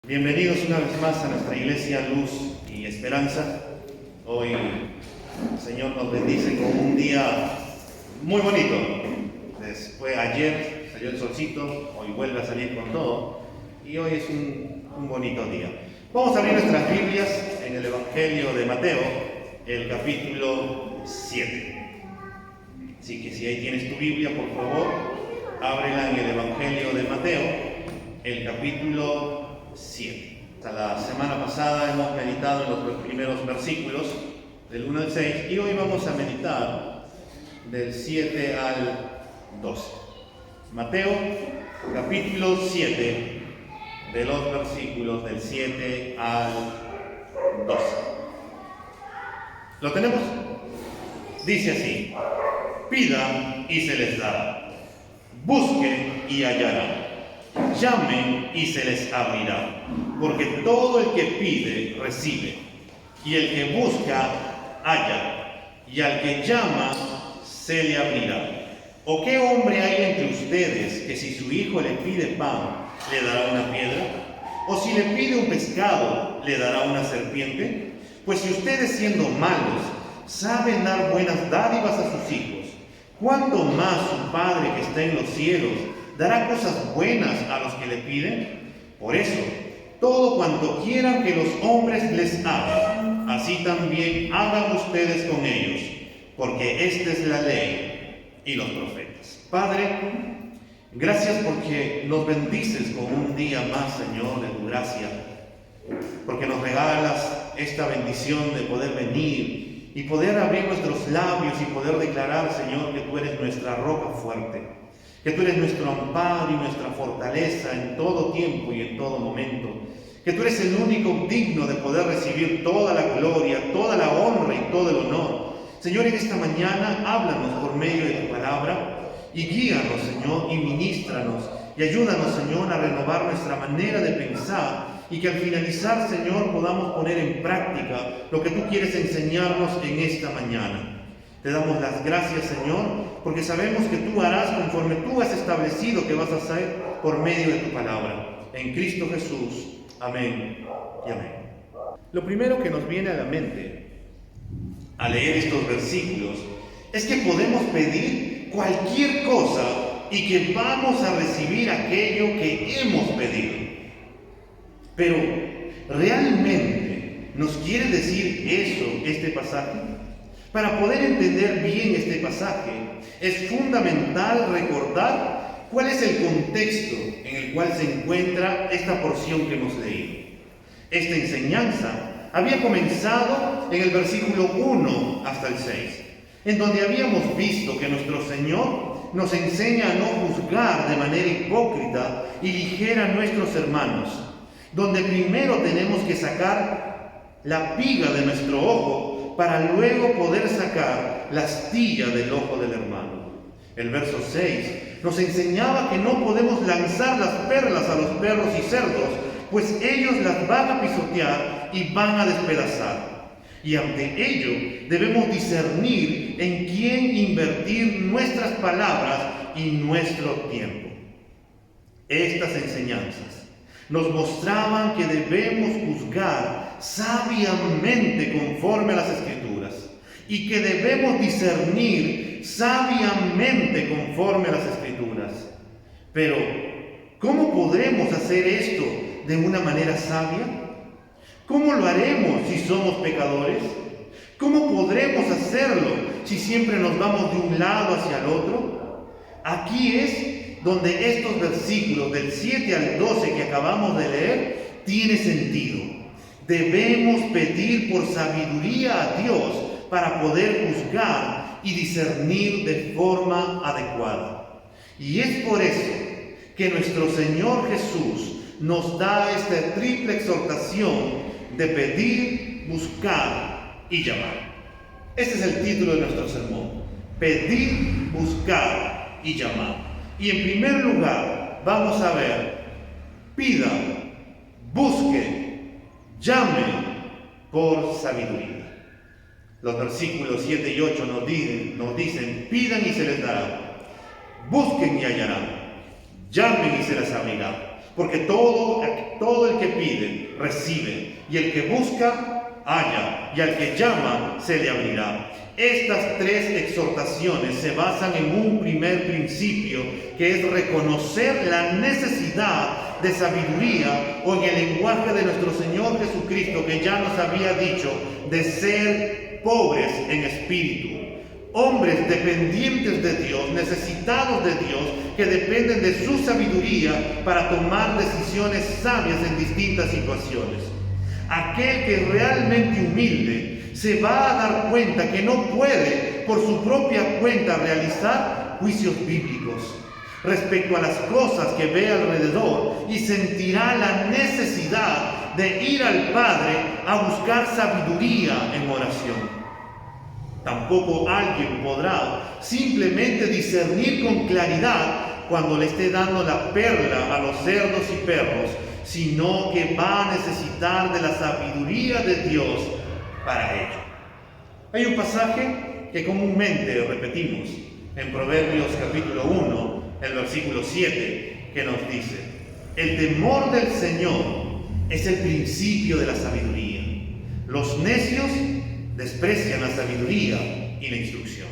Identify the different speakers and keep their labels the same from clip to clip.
Speaker 1: Bienvenidos una vez más a nuestra iglesia Luz y Esperanza. Hoy el Señor nos bendice con un día muy bonito. Después, ayer salió el solcito, hoy vuelve a salir con todo y hoy es un bonito día. Vamos a abrir nuestras Biblias en el Evangelio de Mateo, el capítulo 7. Así que si ahí tienes tu Biblia, por favor, ábrela en el Evangelio de Mateo, el capítulo 7. Hasta la semana pasada hemos meditado en los primeros versículos del 1 al 6 y hoy vamos a meditar del 7 al 12. Mateo capítulo 7, de los versículos del 7 al 12. ¿Lo tenemos? Dice así: pidan y se les dará, busquen y hallarán, llamen y se les abrirá, porque todo el que pide recibe, y el que busca halla, y al que llama se le abrirá. ¿O qué hombre hay entre ustedes que si su hijo le pide pan le dará una piedra? ¿O si le pide un pescado le dará una serpiente? Pues si ustedes, siendo malos, saben dar buenas dádivas a sus hijos, ¿cuánto más su Padre que está en los cielos dará cosas buenas a los que le piden? Por eso, todo cuanto quieran que los hombres les hagan, así también hagan ustedes con ellos, porque esta es la ley y los profetas. Padre, gracias porque nos bendices con un día más, Señor, de tu gracia, porque nos regalas esta bendición de poder venir y poder abrir nuestros labios y poder declarar, Señor, que tú eres nuestra roca fuerte, que tú eres nuestro amparo y nuestra fortaleza en todo tiempo y en todo momento, que tú eres el único digno de poder recibir toda la gloria, toda la honra y todo el honor. Señor, en esta mañana háblanos por medio de tu palabra y guíanos, Señor, y ministranos y ayúdanos, Señor, a renovar nuestra manera de pensar y que al finalizar, Señor, podamos poner en práctica lo que tú quieres enseñarnos en esta mañana. Te damos las gracias, Señor, porque sabemos que tú harás conforme tú has establecido que vas a hacer por medio de tu palabra. En Cristo Jesús. Amén y amén. Lo primero que nos viene a la mente al leer estos versículos es que podemos pedir cualquier cosa y que vamos a recibir aquello que hemos pedido. Pero, ¿realmente nos quiere decir eso este pasaje? Para poder entender bien este pasaje, es fundamental recordar cuál es el contexto en el cual se encuentra esta porción que hemos leído. Esta enseñanza había comenzado en el versículo 1 hasta el 6, en donde habíamos visto que nuestro Señor nos enseña a no juzgar de manera hipócrita y ligera a nuestros hermanos, donde primero tenemos que sacar la viga de nuestro ojo para luego poder sacar la astilla del ojo del hermano. El verso 6 nos enseñaba que no podemos lanzar las perlas a los perros y cerdos, pues ellos las van a pisotear y van a despedazar. Y ante ello debemos discernir en quién invertir nuestras palabras y nuestro tiempo. Estas enseñanzas nos mostraban que debemos juzgar sabiamente conforme a las Escrituras y que debemos discernir sabiamente conforme a las Escrituras. Pero, ¿cómo podremos hacer esto de una manera sabia? ¿Cómo lo haremos si somos pecadores? ¿Cómo podremos hacerlo si siempre nos vamos de un lado hacia el otro? Aquí es donde estos versículos del 7 al 12 que acabamos de leer tiene sentido. Debemos pedir por sabiduría a Dios para poder juzgar y discernir de forma adecuada. Y es por eso que nuestro Señor Jesús nos da esta triple exhortación de pedir, buscar y llamar. Este es el título de nuestro sermón: pedir, buscar y llamar. Y en primer lugar vamos a ver: pidan, busquen, llamen por sabiduría. Los versículos 7 y 8 nos dicen: pidan y se les dará, busquen y hallarán, llamen y se les abrirá. porque todo el que pide, recibe, y el que busca, halla, y al que llama, se le abrirá. Estas tres exhortaciones se basan en un primer principio, que es reconocer la necesidad de sabiduría, o en el lenguaje de nuestro Señor Jesucristo, que ya nos había dicho, de ser pobres en espíritu. Hombres dependientes de Dios, necesitados de Dios, que dependen de su sabiduría para tomar decisiones sabias en distintas situaciones. Aquel que es realmente humilde se va a dar cuenta que no puede por su propia cuenta realizar juicios bíblicos respecto a las cosas que ve alrededor, y sentirá la necesidad de ir al Padre a buscar sabiduría en oración. Tampoco alguien podrá simplemente discernir con claridad cuando le esté dando la perla a los cerdos y perros, sino que va a necesitar de la sabiduría de Dios para ello. Hay un pasaje que comúnmente repetimos en Proverbios capítulo 1, el versículo 7, que nos dice: el temor del Señor es el principio de la sabiduría. Los necios desprecian la sabiduría y la instrucción.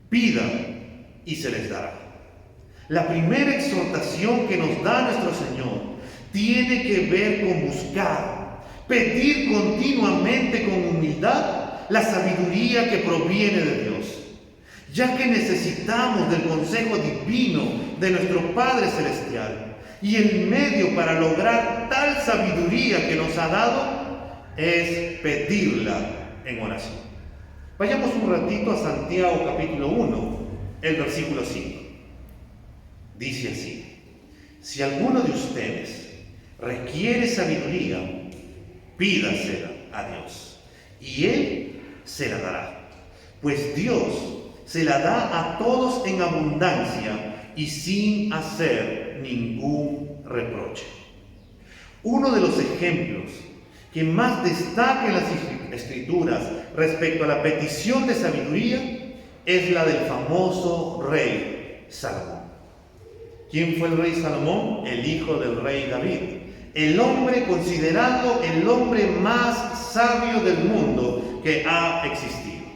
Speaker 1: Pidan y se les dará. La primera exhortación que nos da nuestro Señor tiene que ver con buscar, pedir continuamente con humildad la sabiduría que proviene de Dios, ya que necesitamos del consejo divino de nuestro Padre Celestial, y el medio para lograr tal sabiduría que nos ha dado es pedirla en oración. Vayamos un ratito a Santiago capítulo 1, el versículo 5. Dice así: si alguno de ustedes requiere sabiduría, pídasela a Dios, y Él se la dará, pues Dios se la da a todos en abundancia y sin hacer ningún reproche. Uno de los ejemplos que más destaca en las Escrituras respecto a la petición de sabiduría es la del famoso rey Salomón. ¿Quién fue el rey Salomón? El hijo del rey David, el hombre considerado el hombre más sabio del mundo que ha existido.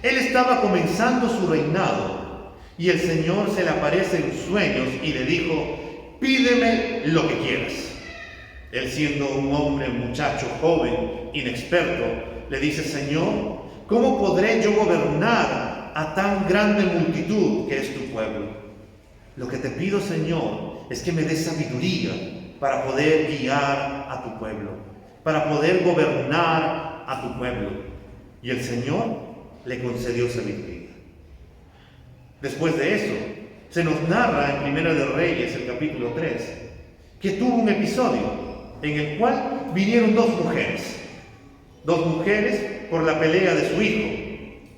Speaker 1: Él estaba comenzando su reinado y el Señor se le aparece en sueños y le dijo: pídeme lo que quieras. Él, siendo un hombre, muchacho, joven, inexperto, le dice: Señor, ¿cómo podré yo gobernar a tan grande multitud que es tu pueblo? Lo que te pido, Señor, es que me des sabiduría para poder guiar a tu pueblo, para poder gobernar a tu pueblo. Y el Señor le concedió sabiduría. Después de eso, se nos narra en Primera de Reyes, el capítulo 3, que tuvo un episodio en el cual vinieron dos mujeres por la pelea de su hijo,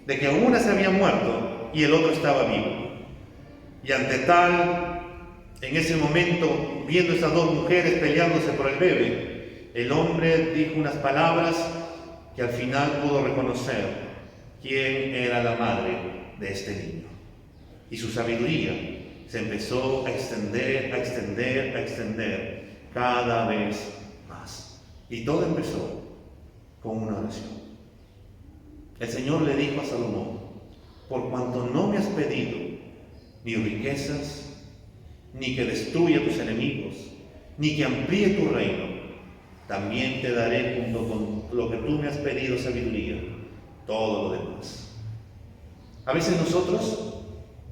Speaker 1: de que una se había muerto y el otro estaba vivo. Y ante tal, en ese momento, viendo esas dos mujeres peleándose por el bebé, el hombre dijo unas palabras que al final pudo reconocer quién era la madre de este niño. Y su sabiduría se empezó a extender cada vez más. Y todo empezó con una oración. El Señor le dijo a Salomón: por cuanto no me has pedido ni riquezas, ni que destruya tus enemigos, ni que amplíe tu reino, también te daré, junto con lo que tú me has pedido, sabiduría, todo lo demás. A veces nosotros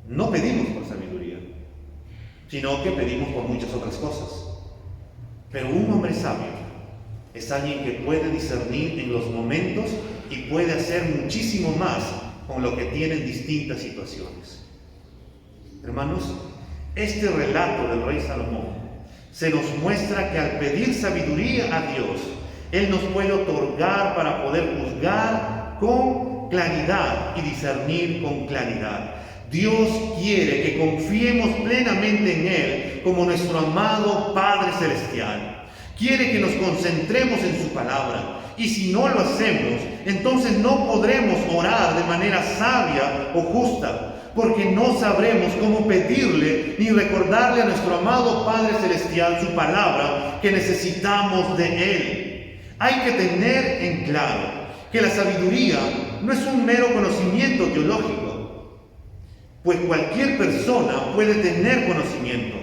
Speaker 1: no pedimos por sabiduría, sino que pedimos por muchas otras cosas. Pero un hombre sabio es alguien que puede discernir en los momentos y puede hacer muchísimo más con lo que tiene en distintas situaciones. Hermanos, este relato del rey Salomón se nos muestra que al pedir sabiduría a Dios, Él nos puede otorgar para poder juzgar con claridad y discernir con claridad. Dios quiere que confiemos plenamente en Él como nuestro amado Padre Celestial. Quiere que nos concentremos en su palabra. Y si no lo hacemos, entonces no podremos orar de manera sabia o justa. porque no sabremos cómo pedirle ni recordarle a nuestro amado Padre Celestial su palabra que necesitamos de Él. Hay que tener en claro que la sabiduría no es un mero conocimiento teológico, pues cualquier persona puede tener conocimiento,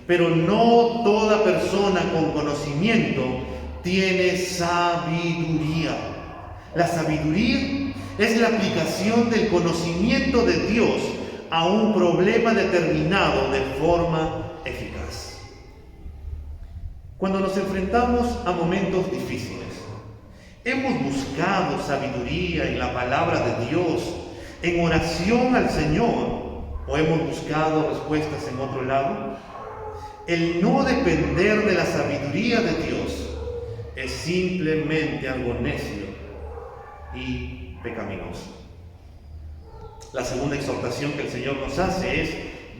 Speaker 1: pero no toda persona con conocimiento tiene sabiduría. La sabiduría es la aplicación del conocimiento de Dios a un problema determinado de forma eficaz. Cuando nos enfrentamos a momentos difíciles, ¿hemos buscado sabiduría en la palabra de Dios, en oración al Señor, o hemos buscado respuestas en otro lado? El no depender de la sabiduría de Dios es simplemente algo necio y pecaminoso. La segunda exhortación que el Señor nos hace es: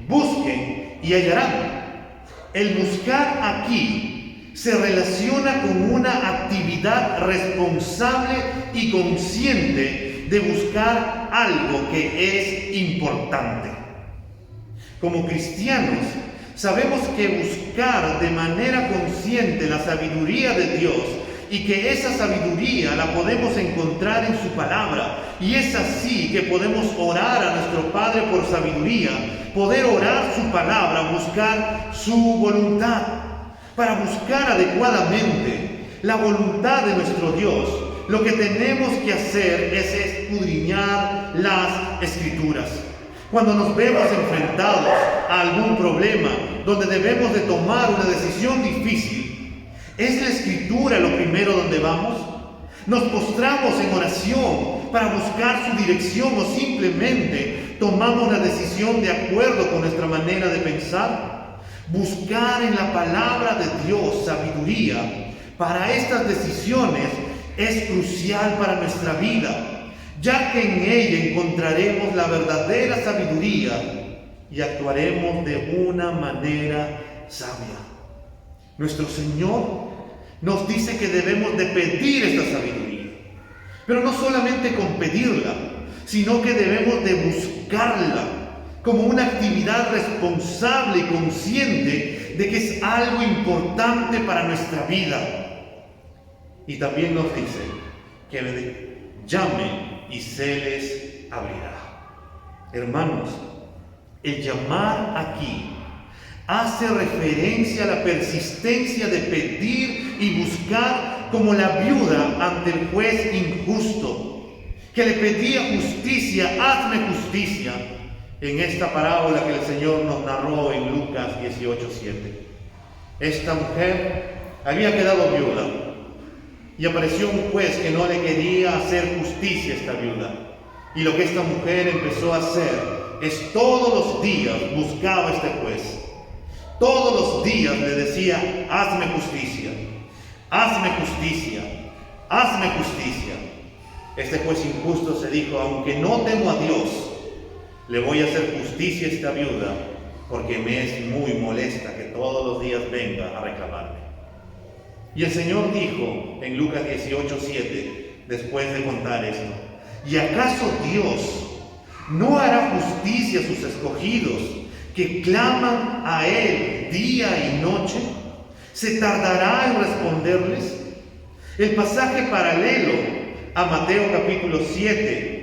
Speaker 1: busquen y hallarán. El buscar aquí se relaciona con una actividad responsable y consciente de buscar algo que es importante. Como cristianos, sabemos que buscar de manera consciente la sabiduría de Dios y que esa sabiduría la podemos encontrar en su palabra. Y es así que podemos orar a nuestro Padre por sabiduría, poder orar su palabra, buscar su voluntad. Para buscar adecuadamente la voluntad de nuestro Dios, lo que tenemos que hacer es escudriñar las Escrituras. Cuando nos vemos enfrentados a algún problema donde debemos de tomar una decisión difícil, ¿es la Escritura lo primero donde vamos? ¿Nos postramos en oración para buscar su dirección o simplemente tomamos la decisión de acuerdo con nuestra manera de pensar? Buscar en la palabra de Dios sabiduría para estas decisiones es crucial para nuestra vida, ya que en ella encontraremos la verdadera sabiduría y actuaremos de una manera sabia. Nuestro Señor nos dice que debemos de pedir esta sabiduría, pero no solamente con pedirla, sino que debemos de buscarla como una actividad responsable y consciente de que es algo importante para nuestra vida. Y también nos dice que llamen y se les abrirá. Hermanos, el llamar aquí hace referencia a la persistencia de pedir y buscar, como la viuda ante el juez injusto, que le pedía justicia: hazme justicia, en esta parábola que el Señor nos narró en Lucas 18:7. Esta mujer había quedado viuda y apareció un juez que no le quería hacer justicia a esta viuda. Y lo que esta mujer empezó a hacer es todos los días buscaba a este juez. Todos los días le decía: hazme justicia, hazme justicia, hazme justicia. Este juez injusto se dijo: aunque no temo a Dios, le voy a hacer justicia a esta viuda, porque me es muy molesta que todos los días venga a reclamarme. Y el Señor dijo en Lucas 18:7, después de contar esto: ¿y acaso Dios no hará justicia a sus escogidos que claman a Él día y noche? ¿Se tardará en responderles? El pasaje paralelo a Mateo capítulo 7,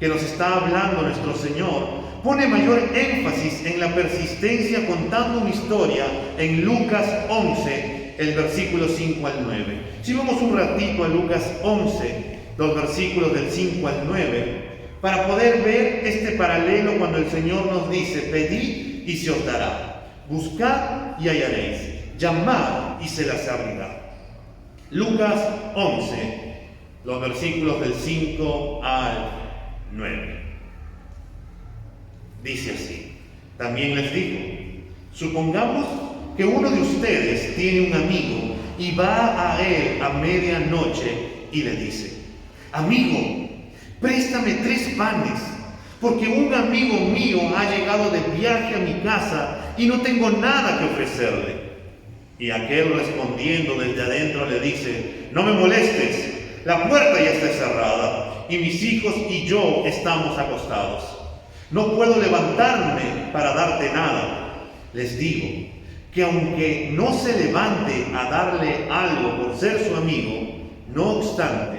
Speaker 1: que nos está hablando nuestro Señor, pone mayor énfasis en la persistencia contando una historia en Lucas 11, el versículo 5 al 9. Si vamos un ratito a Lucas 11, los versículos del 5 al 9, para poder ver este paralelo cuando el Señor nos dice: pedid y se os dará, buscad y hallaréis, llamad y se las abrirá. Lucas 11, los versículos del 5 al 9. Dice así: también les digo, supongamos que uno de ustedes tiene un amigo y va a él a medianoche y le dice: amigo, préstame 3 panes, porque un amigo mío ha llegado de viaje a mi casa y no tengo nada que ofrecerle. Y aquel, respondiendo desde adentro, le dice: no me molestes, la puerta ya está cerrada y mis hijos y yo estamos acostados. no puedo levantarme para darte nada. Les digo que aunque no se levante a darle algo por ser su amigo, no obstante,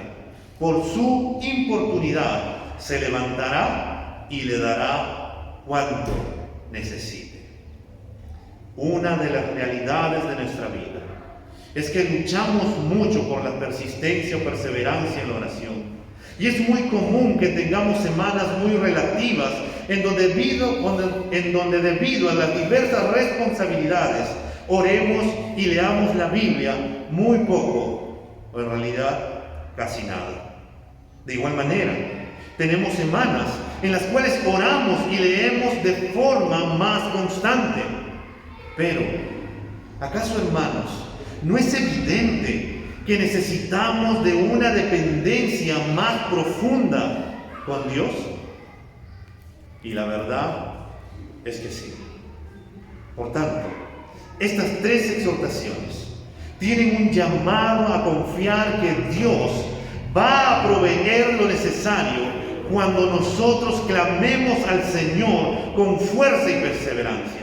Speaker 1: por su importunidad se levantará y le dará cuanto necesite. Una de las realidades de nuestra vida es que luchamos mucho por la persistencia o perseverancia en la oración. Y es muy común que tengamos semanas muy relativas en donde debido a las diversas responsabilidades oremos y leamos la Biblia muy poco, o en realidad casi nada. De igual manera, tenemos semanas en las cuales oramos y leemos de forma más constante. Pero, ¿acaso, hermanos, no es evidente que necesitamos de una dependencia más profunda con Dios? Y la verdad es que sí. Por tanto, estas tres exhortaciones tienen un llamado a confiar que Dios va a proveer lo necesario cuando nosotros clamemos al Señor con fuerza y perseverancia.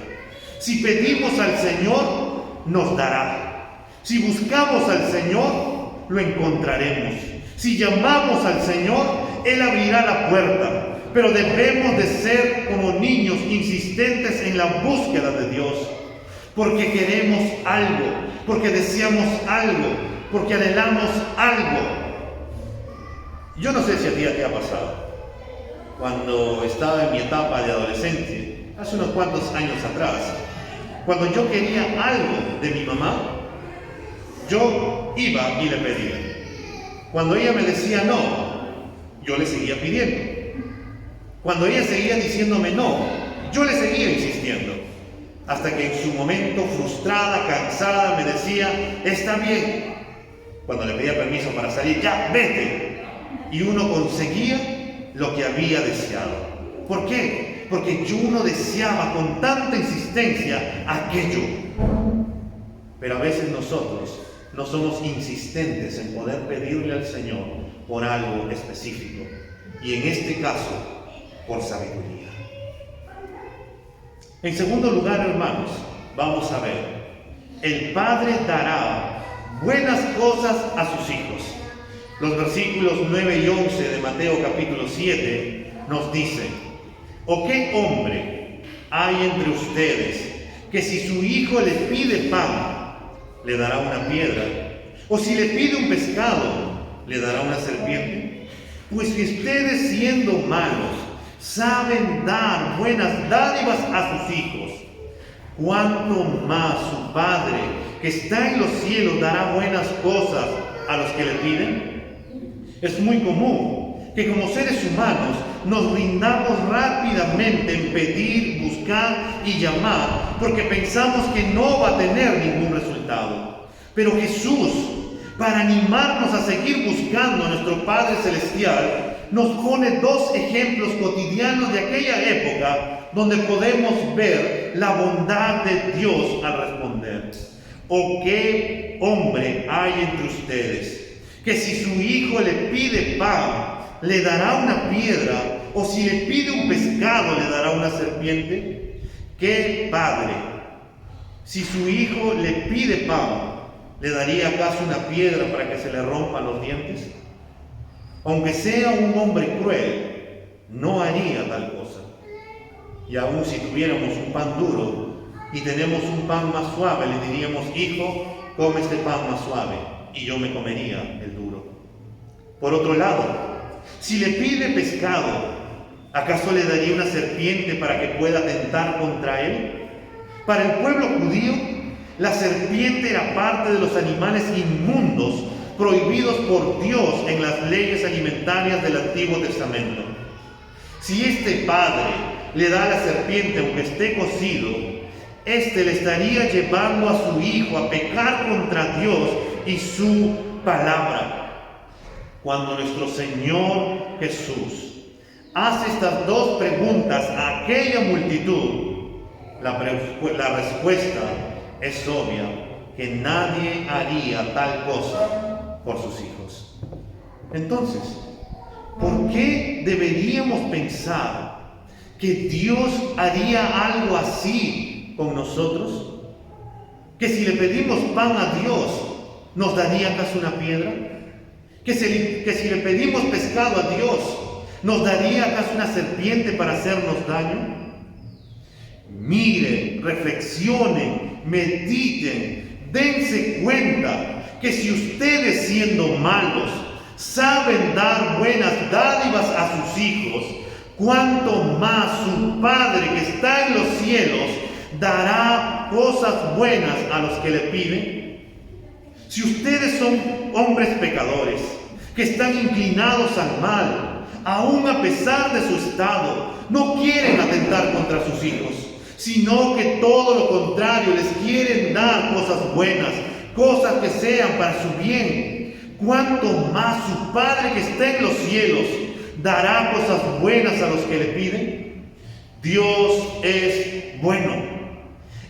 Speaker 1: Si pedimos al Señor, nos dará. Si buscamos al Señor, lo encontraremos. Si llamamos al Señor, Él abrirá la puerta. Pero debemos de ser como niños insistentes en la búsqueda de Dios. Porque queremos algo, porque deseamos algo, porque anhelamos algo. Yo no sé si a ti te ha pasado. Cuando estaba en mi etapa de adolescente, hace unos cuantos años atrás, cuando yo quería algo de mi mamá, yo iba y le pedía. Cuando ella me decía no, yo le seguía pidiendo. Cuando ella seguía diciéndome no, yo le seguía insistiendo. Hasta que en su momento, frustrada, cansada, me decía, está bien. Cuando le pedía permiso para salir, ya, vete. Y uno conseguía lo que había deseado. ¿Por qué? Porque uno deseaba con tanta insistencia aquello. Pero a veces nosotros no somos insistentes en poder pedirle al Señor por algo específico. Y en este caso, por sabiduría. En segundo lugar, hermanos, vamos a ver, el Padre dará buenas cosas a sus hijos. Los versículos 9 y 11 de Mateo capítulo 7 nos dicen, ¿o qué hombre hay entre ustedes que si su hijo le pide pan, le dará una piedra? ¿O si le pide un pescado, le dará una serpiente? Pues si ustedes, siendo malos, saben dar buenas dádivas a sus hijos, ¿cuánto más su Padre que está en los cielos dará buenas cosas a los que le piden? Es muy común que como seres humanos nos rindamos rápidamente en pedir, buscar y llamar porque pensamos que no va a tener ningún resultado. Pero Jesús, para animarnos a seguir buscando a nuestro Padre Celestial, nos pone dos ejemplos cotidianos de aquella época donde podemos ver la bondad de Dios al responder. ¿O qué hombre hay entre ustedes que si su hijo le pide pan, le dará una piedra? ¿O si le pide un pescado, le dará una serpiente? ¿Qué padre, si su hijo le pide pan, le daría acaso una piedra para que se le rompan los dientes? Aunque sea un hombre cruel, no haría tal cosa. Y aun si tuviéramos un pan duro y tenemos un pan más suave, le diríamos, hijo, come este pan más suave, y yo me comería el duro. Por otro lado, si le pide pescado, ¿acaso le daría una serpiente para que pueda tentar contra él? Para el pueblo judío, la serpiente era parte de los animales inmundos prohibidos por Dios en las leyes alimentarias del Antiguo Testamento. Si este padre le da a la serpiente aunque esté cocido, éste le estaría llevando a su hijo a pecar contra Dios y su palabra. Cuando nuestro Señor Jesús hace estas dos preguntas a aquella multitud, la respuesta es obvia, que nadie haría tal cosa por sus hijos. Entonces, ¿por qué deberíamos pensar que Dios haría algo así con nosotros? ¿Que si le pedimos pan a Dios, nos daría acaso una piedra? ¿Que si le pedimos pescado a Dios, nos daría acaso una serpiente para hacernos daño? Miren, reflexionen, mediten, dense cuenta que si ustedes, siendo malos, saben dar buenas dádivas a sus hijos, cuánto más su Padre que está en los cielos dará cosas buenas a los que le piden. Si ustedes son hombres pecadores, que están inclinados al mal, aún a pesar de su estado, no quieren atentar contra sus hijos, sino que todo lo contrario, les quieren dar cosas buenas, cosas que sean para su bien, cuánto más su Padre que está en los cielos dará cosas buenas a los que le piden. Dios es bueno.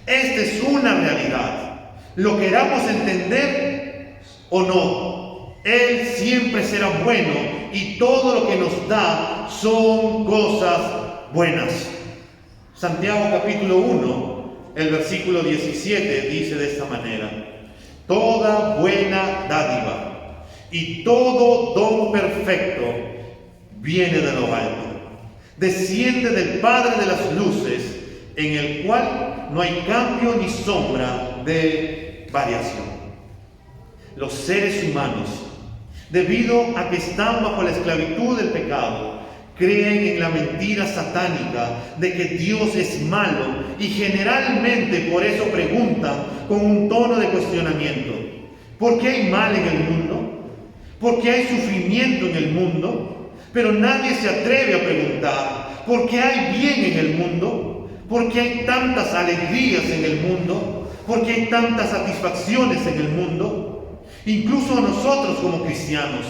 Speaker 1: Esta es una realidad. Lo queramos entender o no, Él siempre será bueno y todo lo que nos da son cosas buenas. Santiago capítulo 1, el versículo 17 dice de esta manera: toda buena dádiva y todo don perfecto viene de lo alto, desciende del Padre de las luces, en el cual no hay cambio ni sombra de variación. Los seres humanos, debido a que están bajo la esclavitud del pecado, creen en la mentira satánica de que Dios es malo y generalmente por eso preguntan con un tono de cuestionamiento: ¿por qué hay mal en el mundo? ¿Por qué hay sufrimiento en el mundo? Pero nadie se atreve a preguntar: ¿por qué hay bien en el mundo? ¿Por qué hay tantas alegrías en el mundo? ¿Por qué hay tantas satisfacciones en el mundo? Incluso a nosotros como cristianos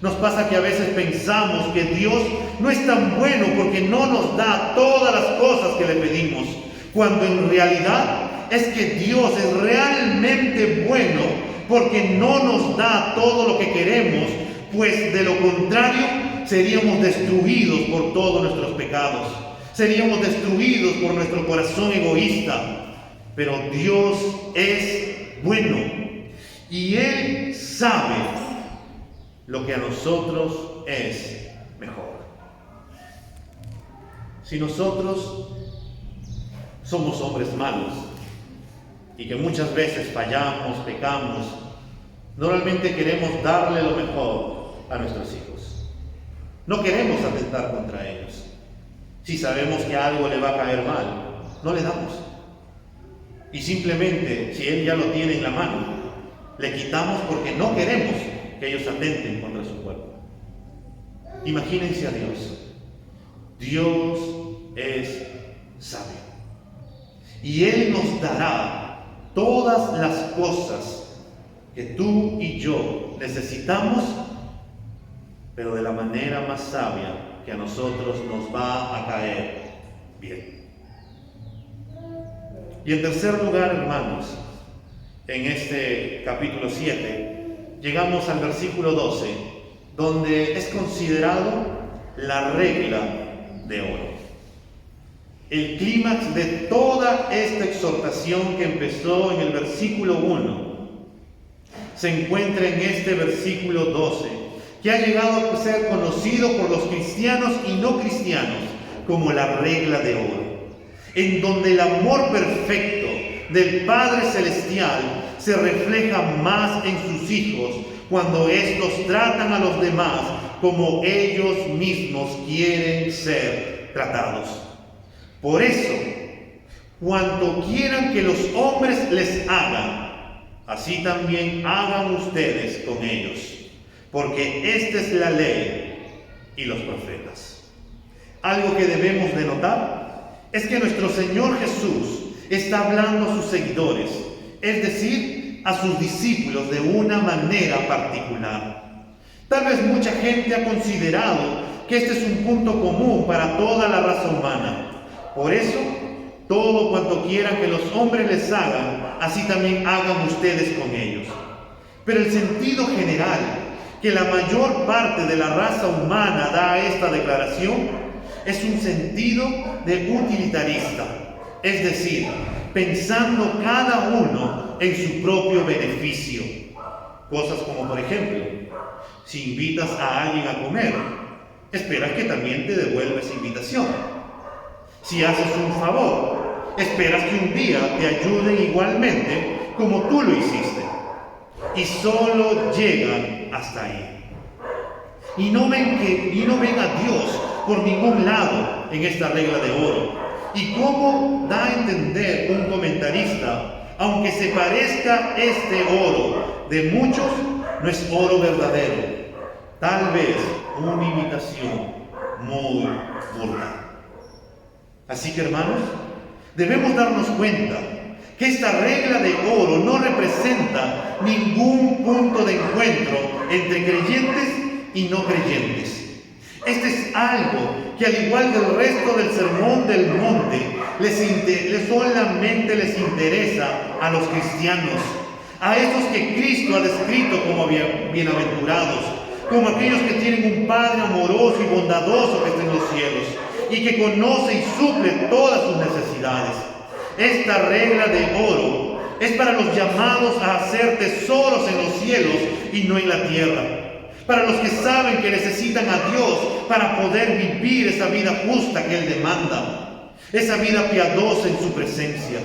Speaker 1: nos pasa que a veces pensamos que Dios no es tan bueno porque no nos da todas las cosas que le pedimos, cuando en realidad es que Dios es realmente bueno porque no nos da todo lo que queremos, pues de lo contrario seríamos destruidos por todos nuestros pecados, seríamos destruidos por nuestro corazón egoísta. Pero Dios es bueno y Él sabe lo que a nosotros es mejor. Si nosotros somos hombres malos y que muchas veces fallamos, pecamos, normalmente queremos darle lo mejor a nuestros hijos. No queremos atentar contra ellos. Si sabemos que algo le va a caer mal, no le damos. Y simplemente, si él ya lo tiene en la mano, le quitamos porque no queremos que ellos atenten contra su cuerpo. Imagínense a Dios. Dios es sabio. Y Él nos dará todas las cosas que tú y yo necesitamos, pero de la manera más sabia que a nosotros nos va a caer bien. Y en tercer lugar, hermanos, en este capítulo 7, llegamos al versículo 12, donde es considerado la regla de oro. El clímax de toda esta exhortación que empezó en el versículo 1 se encuentra en este versículo 12, que ha llegado a ser conocido por los cristianos y no cristianos como la regla de oro, en donde el amor perfecto del Padre Celestial se refleja más en sus hijos cuando estos tratan a los demás como ellos mismos quieren ser tratados. Por eso, cuanto quieran que los hombres les hagan, así también hagan ustedes con ellos, porque esta es la ley y los profetas. Algo que debemos de notar es que nuestro Señor Jesús está hablando a sus seguidores, es decir, a sus discípulos de una manera particular. Tal vez mucha gente ha considerado que este es un punto común para toda la raza humana. Por eso, todo cuanto quieran que los hombres les hagan, así también hagan ustedes con ellos. Pero el sentido general que la mayor parte de la raza humana da a esta declaración es un sentido de utilitarista, es decir, pensando cada uno en su propio beneficio. Cosas como, por ejemplo, si invitas a alguien a comer, esperas que también te devuelva esa invitación. Si haces un favor, esperas que un día te ayuden igualmente como tú lo hiciste. Y solo llegan hasta ahí. Y no ven a Dios por ningún lado en esta regla de oro. Y como da a entender un comentarista, aunque se parezca este oro de muchos, no es oro verdadero, tal vez una imitación muy burda. Así que, hermanos, debemos darnos cuenta que esta regla de oro no representa ningún punto de encuentro entre creyentes y no creyentes. Este es algo que, al igual del resto del Sermón del Monte, solamente les interesa a los cristianos, a esos que Cristo ha descrito como bienaventurados, como aquellos que tienen un Padre amoroso y bondadoso que está en los cielos y que conoce y suple todas sus necesidades. Esta regla de oro es para los llamados a hacer tesoros en los cielos y no en la tierra. Para los que saben que necesitan a Dios para poder vivir esa vida justa que Él demanda, esa vida piadosa en su presencia.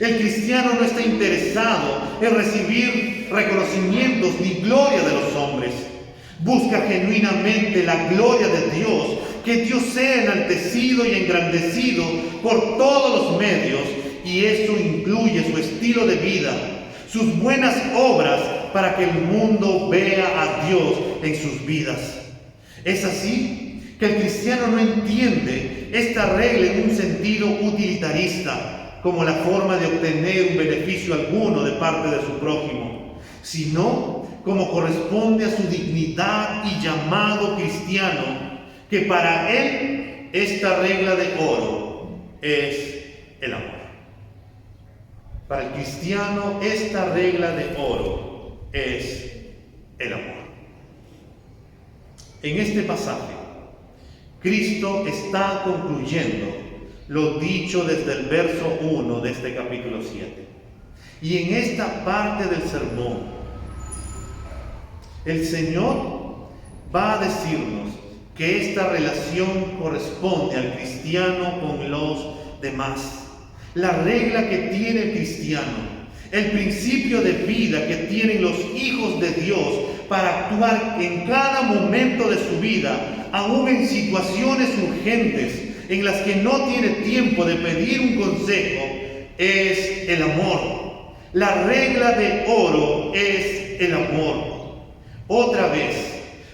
Speaker 1: El cristiano no está interesado en recibir reconocimientos ni gloria de los hombres. Busca genuinamente la gloria de Dios, que Dios sea enaltecido y engrandecido por todos los medios, y eso incluye su estilo de vida, sus buenas obras, para que el mundo vea a Dios en sus vidas. Es así que el cristiano no entiende esta regla en un sentido utilitarista, como la forma de obtener un beneficio alguno de parte de su prójimo, sino como corresponde a su dignidad y llamado cristiano, que para él esta regla de oro es el amor. Para el cristiano esta regla de oro es el amor. En este pasaje, Cristo está concluyendo lo dicho desde el verso 1 de este capítulo 7. Y en esta parte del sermón, el Señor va a decirnos que esta relación corresponde al cristiano con los demás. La regla que tiene el cristiano, el principio de vida que tienen los hijos de Dios para actuar en cada momento de su vida, aún en situaciones urgentes en las que no tiene tiempo de pedir un consejo, es el amor. La regla de oro es el amor. Otra vez,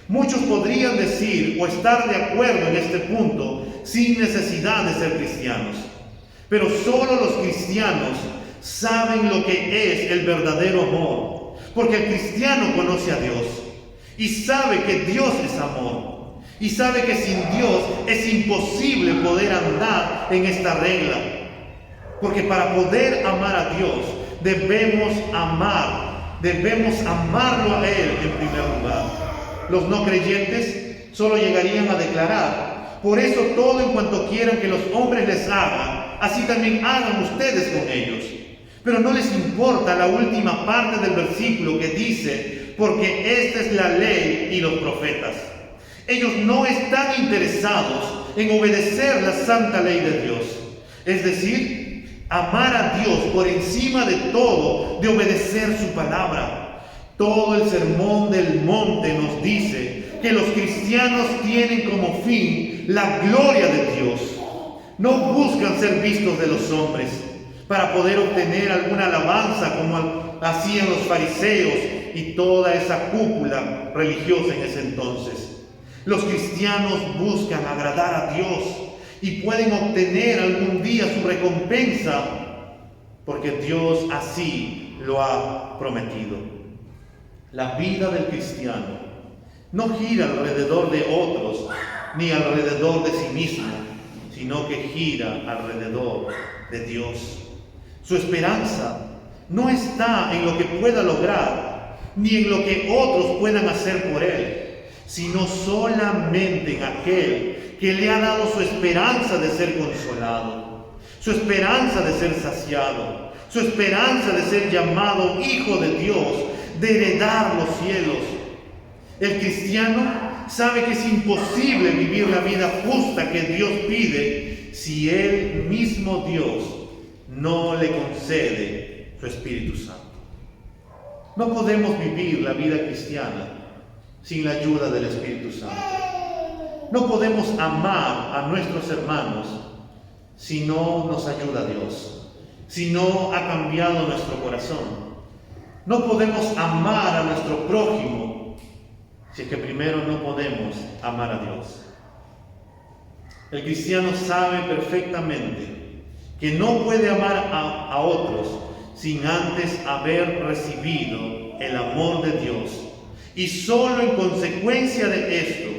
Speaker 1: muchos podrían decir o estar de acuerdo en este punto sin necesidad de ser cristianos. Pero solo los cristianos saben lo que es el verdadero amor, porque el cristiano conoce a Dios y sabe que Dios es amor, y sabe que sin Dios es imposible poder andar en esta regla, porque para poder amar a Dios debemos amarlo a Él en primer lugar. Los no creyentes solo llegarían a declarar: por eso todo en cuanto quieran que los hombres les hagan, así también hagan ustedes con ellos. Pero no les importa la última parte del versículo que dice: porque esta es la ley y los profetas. Ellos no están interesados en obedecer la santa ley de Dios, es decir, amar a Dios por encima de todo, de obedecer su palabra. Todo el sermón del monte nos dice que los cristianos tienen como fin la gloria de Dios. No buscan ser vistos de los hombres para poder obtener alguna alabanza como hacían los fariseos y toda esa cúpula religiosa en ese entonces. Los cristianos buscan agradar a Dios y pueden obtener algún día su recompensa, porque Dios así lo ha prometido. La vida del cristiano no gira alrededor de otros ni alrededor de sí mismo, sino que gira alrededor de Dios. Su esperanza no está en lo que pueda lograr, ni en lo que otros puedan hacer por él, sino solamente en aquel que le ha dado su esperanza de ser consolado, su esperanza de ser saciado, su esperanza de ser llamado hijo de Dios, de heredar los cielos. El cristiano sabe que es imposible vivir la vida justa que Dios pide si Él mismo Dios no le concede su Espíritu Santo. No podemos vivir la vida cristiana sin la ayuda del Espíritu Santo. No podemos amar a nuestros hermanos si no nos ayuda Dios, si no ha cambiado nuestro corazón. No podemos amar a nuestro prójimo si es que primero no podemos amar a Dios. El cristiano sabe perfectamente que no puede amar a otros sin antes haber recibido el amor de Dios. Y solo en consecuencia de esto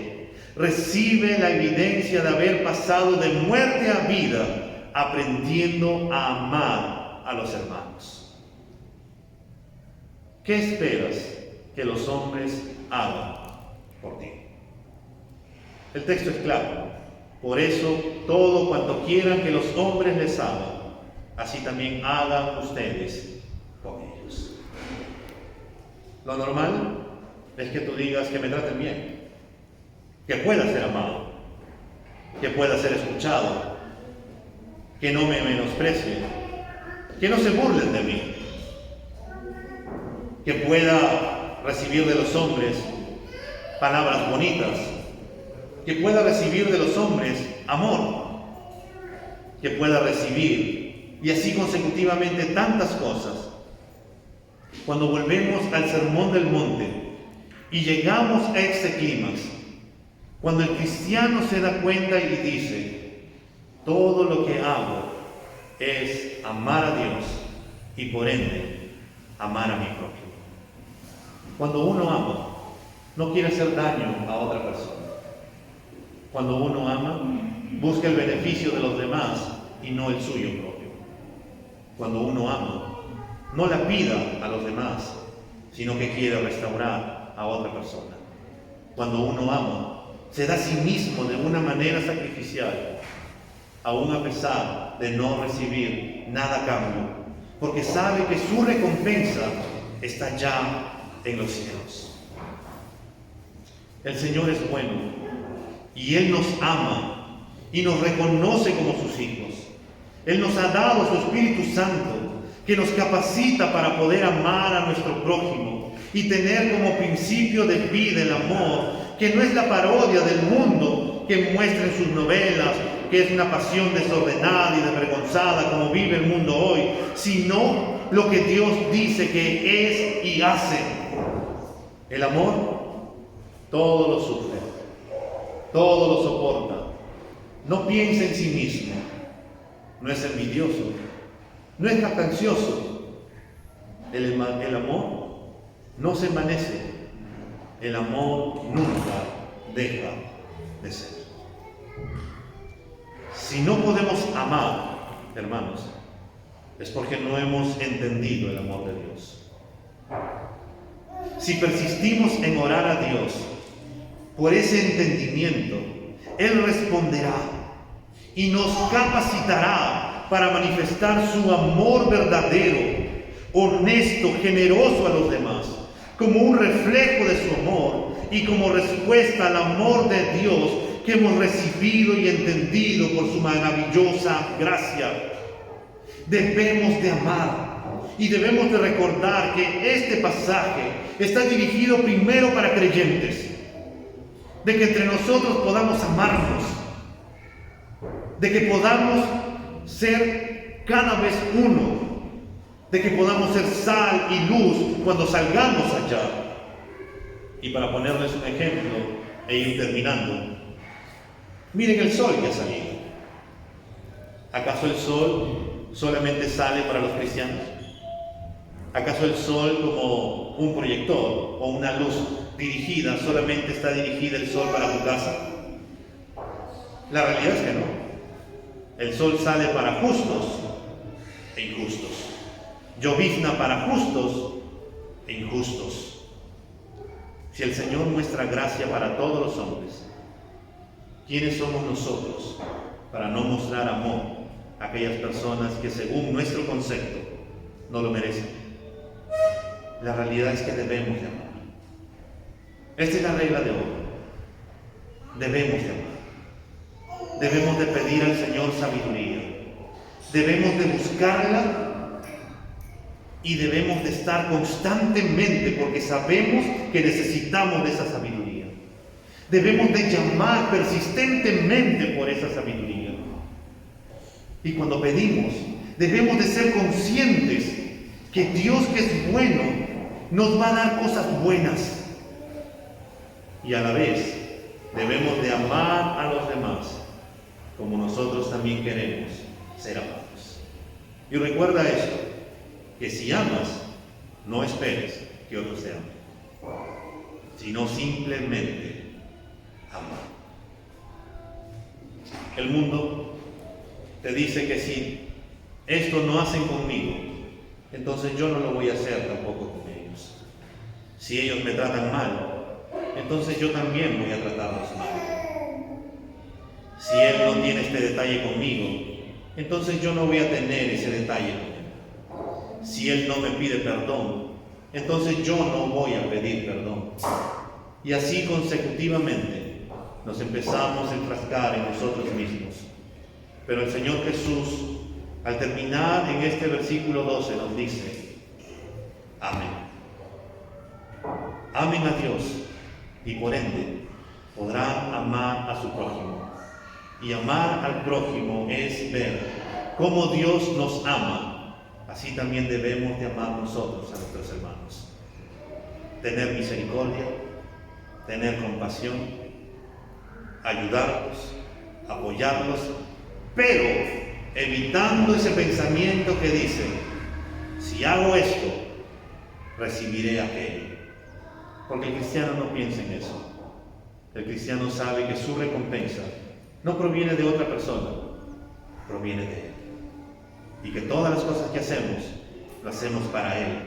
Speaker 1: recibe la evidencia de haber pasado de muerte a vida, aprendiendo a amar a los hermanos. ¿Qué esperas que los hombres hagan por ti? El texto es claro. Por eso, todo cuanto quieran que los hombres les hagan, así también hagan ustedes con ellos. Lo normal es que tú digas que me traten bien, que pueda ser amado, que pueda ser escuchado, que no me menosprecien, que no se burlen de mí, que pueda recibir de los hombres palabras bonitas, que pueda recibir de los hombres amor, que pueda recibir, y así consecutivamente tantas cosas. Cuando volvemos al Sermón del Monte y llegamos a este clímax, cuando el cristiano se da cuenta y dice, todo lo que hago es amar a Dios y por ende amar a mi prójimo. Cuando uno ama, no quiere hacer daño a otra persona. Cuando uno ama, busca el beneficio de los demás y no el suyo propio. Cuando uno ama, no la pida a los demás, sino que quiere restaurar a otra persona. Cuando uno ama, se da a sí mismo de una manera sacrificial, aún a pesar de no recibir nada a cambio, porque sabe que su recompensa está ya en los cielos. El Señor es bueno y Él nos ama y nos reconoce como sus hijos. Él nos ha dado su Espíritu Santo que nos capacita para poder amar a nuestro prójimo y tener como principio de vida el amor, que no es la parodia del mundo que muestra en sus novelas, que es una pasión desordenada y desvergonzada como vive el mundo hoy, sino lo que Dios dice que es y hace. El amor todo lo sufre, todo lo soporta, no piensa en sí mismo, no es envidioso, no es jactancioso. El amor no se envanece, el amor nunca deja de ser. Si no podemos amar, hermanos, es porque no hemos entendido el amor de Dios. Si persistimos en orar a Dios por ese entendimiento, Él responderá y nos capacitará para manifestar su amor verdadero, honesto, generoso a los demás, como un reflejo de su amor y como respuesta al amor de Dios que hemos recibido y entendido por su maravillosa gracia. Debemos de amar y debemos de recordar que este pasaje está dirigido primero para creyentes, de que entre nosotros podamos amarnos, de que podamos ser cada vez uno, de que podamos ser sal y luz cuando salgamos allá. Y para ponerles un ejemplo e ir terminando, miren el sol que ha salido. ¿Acaso el sol solamente sale para los cristianos? ¿Acaso el sol, como un proyector o una luz dirigida, solamente está dirigida el sol para tu casa? La realidad es que no. El sol sale para justos e injustos. Llovizna para justos e injustos. Si el Señor muestra gracia para todos los hombres, ¿quiénes somos nosotros para no mostrar amor a aquellas personas que según nuestro concepto no lo merecen? La realidad es que debemos de amar. Esta es la regla de oro. Debemos de amar. Debemos de pedir al Señor sabiduría. Debemos de buscarla y debemos de estar constantemente porque sabemos que necesitamos de esa sabiduría. Debemos de llamar persistentemente por esa sabiduría. Y cuando pedimos, debemos de ser conscientes que Dios, que es bueno, nos va a dar cosas buenas. Y a la vez debemos de amar a los demás como nosotros también queremos ser amados. Y recuerda esto, que si amas, no esperes que otros te amen, sino simplemente amar. El mundo te dice que si esto no hacen conmigo, entonces yo no lo voy a hacer tampoco con ellos. Si ellos me tratan mal, entonces yo también voy a tratarlos mal. Si él no tiene este detalle conmigo, entonces yo no voy a tener ese detalle con él. Si él no me pide perdón, entonces yo no voy a pedir perdón. Y así consecutivamente nos empezamos a enfrascar en nosotros mismos. Pero el Señor Jesús, al terminar en este versículo 12, nos dice: amen. Amen a Dios y por ende podrán amar a su prójimo. Y amar al prójimo es ver cómo Dios nos ama. Así también debemos de amar nosotros a nuestros hermanos. Tener misericordia, tener compasión, ayudarlos, apoyarlos, pero evitando ese pensamiento que dice: si hago esto, recibiré aquello. Porque el cristiano no piensa en eso. El cristiano sabe que su recompensa no proviene de otra persona, proviene de Él. Y que todas las cosas que hacemos, lo hacemos para Él,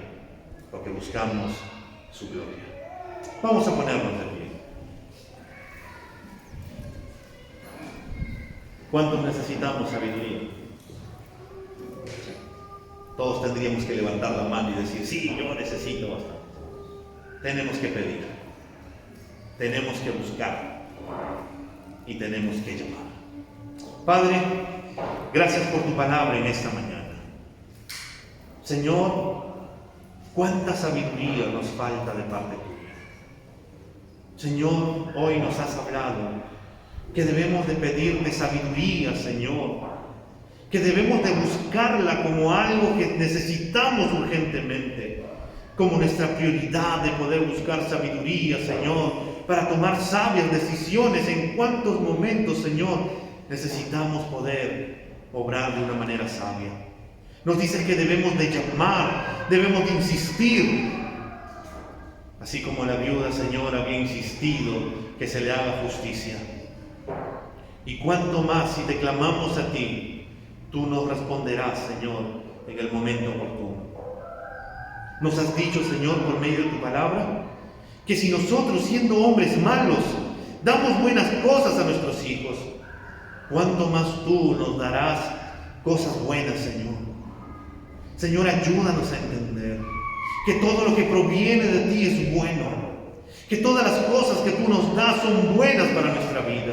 Speaker 1: porque buscamos su gloria. Vamos a ponernos de pie. ¿Cuántos necesitamos sabiduría? Todos tendríamos que levantar la mano y decir: sí, yo necesito bastante. Tenemos que pedir, tenemos que buscar y tenemos que llamar. Padre, gracias por tu palabra en esta mañana. Señor, cuánta sabiduría nos falta de parte tuya. Señor, hoy nos has hablado que debemos de pedirte sabiduría, Señor, que debemos de buscarla como algo que necesitamos urgentemente, como nuestra prioridad de poder buscar sabiduría, Señor, para tomar sabias decisiones. En cuántos momentos, Señor, necesitamos poder obrar de una manera sabia. Nos dices que debemos de llamar, debemos de insistir, así como la viuda, Señor, había insistido que se le haga justicia. Y cuánto más si te clamamos a ti, tú nos responderás, Señor, en el momento oportuno. Nos has dicho, Señor, por medio de tu palabra, que si nosotros, siendo hombres malos, damos buenas cosas a nuestros hijos, cuánto más tú nos darás cosas buenas, Señor. Señor, ayúdanos a entender que todo lo que proviene de ti es bueno, que todas las cosas que tú nos das son buenas para nuestra vida.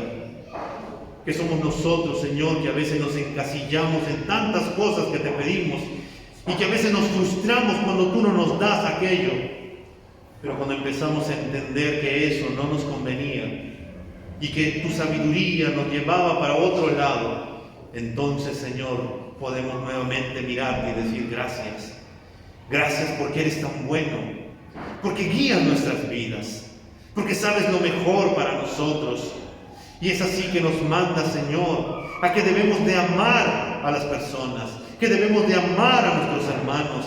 Speaker 1: Que somos nosotros, Señor, que a veces nos encasillamos en tantas cosas que te pedimos y que a veces nos frustramos cuando tú no nos das aquello. Pero cuando empezamos a entender que eso no nos convenía y que tu sabiduría nos llevaba para otro lado, entonces, Señor, podemos nuevamente mirarte y decir: gracias. Gracias porque eres tan bueno, porque guías nuestras vidas, porque sabes lo mejor para nosotros. Y es así que nos manda, Señor, a que debemos de amar a las personas, que debemos de amar a nuestros hermanos,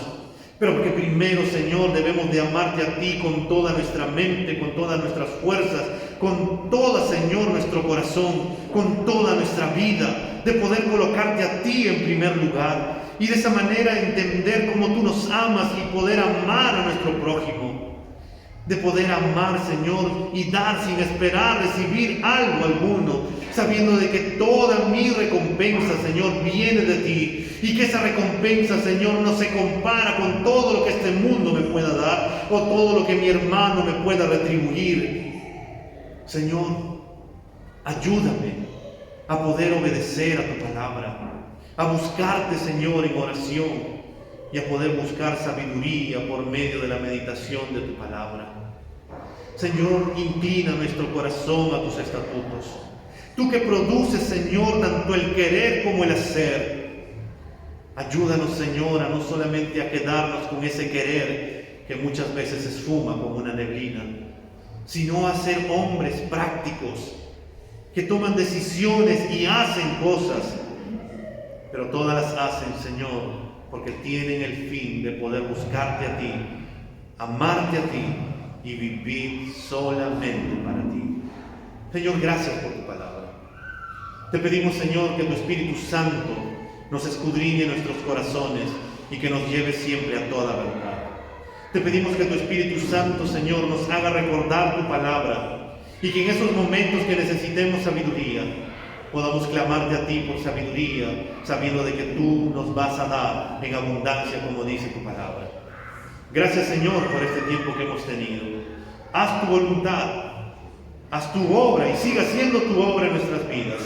Speaker 1: pero que primero, Señor, debemos de amarte a ti con toda nuestra mente, con todas nuestras fuerzas, con toda, Señor, nuestro corazón, con toda nuestra vida, de poder colocarte a ti en primer lugar y de esa manera entender cómo tú nos amas y poder amar a nuestro prójimo. de poder amar, Señor, y dar sin esperar recibir algo alguno, sabiendo de que toda mi recompensa, Señor, viene de ti, y que esa recompensa, Señor, no se compara con todo lo que este mundo me pueda dar, o todo lo que mi hermano me pueda retribuir. Señor, ayúdame a poder obedecer a tu palabra, a buscarte, Señor, en oración, y a poder buscar sabiduría por medio de la meditación de tu palabra. Señor, inclina nuestro corazón a tus estatutos. Tú que produces, Señor, tanto el querer como el hacer. Ayúdanos, Señor, a no solamente a quedarnos con ese querer que muchas veces se esfuma como una neblina, sino a ser hombres prácticos que toman decisiones y hacen cosas, pero todas las hacen, Señor, porque tienen el fin de poder buscarte a ti, amarte a ti y vivir solamente para ti. Señor, gracias por tu palabra. Te pedimos, Señor, que tu Espíritu Santo nos escudriñe nuestros corazones y que nos lleve siempre a toda verdad. Te pedimos que tu Espíritu Santo, Señor, nos haga recordar tu palabra y que en esos momentos que necesitemos sabiduría, podamos clamarte a ti por sabiduría, sabiendo de que tú nos vas a dar en abundancia, como dice tu palabra. Gracias, Señor, por este tiempo que hemos tenido. Haz tu voluntad, haz tu obra y siga siendo tu obra en nuestras vidas.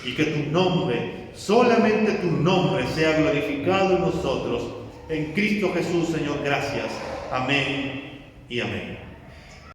Speaker 1: Y que tu nombre, solamente tu nombre, sea glorificado en nosotros. En Cristo Jesús, Señor, gracias. Amén y amén.